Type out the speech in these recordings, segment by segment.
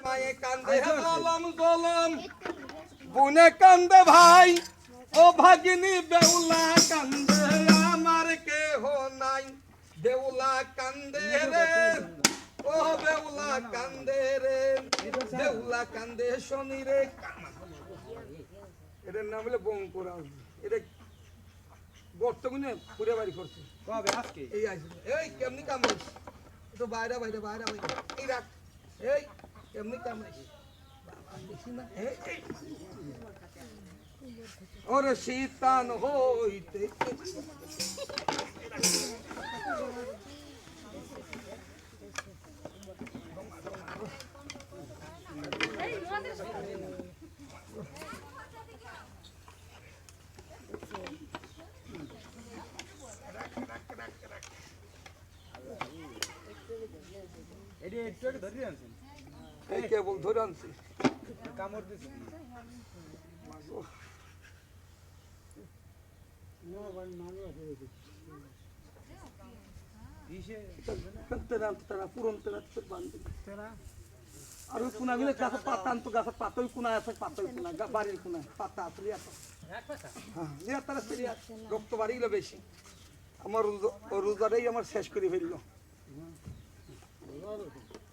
মায়ে কান্দে জলম জলম বুনে কান্দে ভাই ও ভাগিনী বেউলা কান্দে আমার কেহ নাই বেউলা কান্দে রে ও বেউলা কান্দে রে বেউলা কান্দে শনি রে এটার নাম হলো বঙ্কুরা এটা বর্তমানে পুরে বাড়ি করছে কবে আজকে এই আসবে এই কেমনি কামড়িস তো বাইরে বাইরে বাইরে বাইরে এই রাখ এই কেমনি কামড়িস দেখি না এই ওরে শীতান হইতে এডি একটু একটু ধরে আনছেন এই কেবল ধরে আনছি কামড় দিছে ইসে তারা পুরন বান্ধব আর ওই কোনা গুলো গাছের পাতা আনতো গাছের পাতা ওই কোনায় আছে পাতা ওই কোনা বাড়ির কোনায় পাতা আসলে হ্যাঁ তারা সিরিয়াস রক্ত বাড়িগুলো বেশি আমার রোজাটাই আমার শেষ করে ফেললো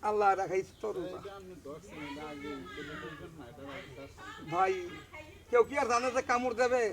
আল্লাহ রাখাই তো রোজা ভাই কেউ কি আর জানে যে কামড় দেবে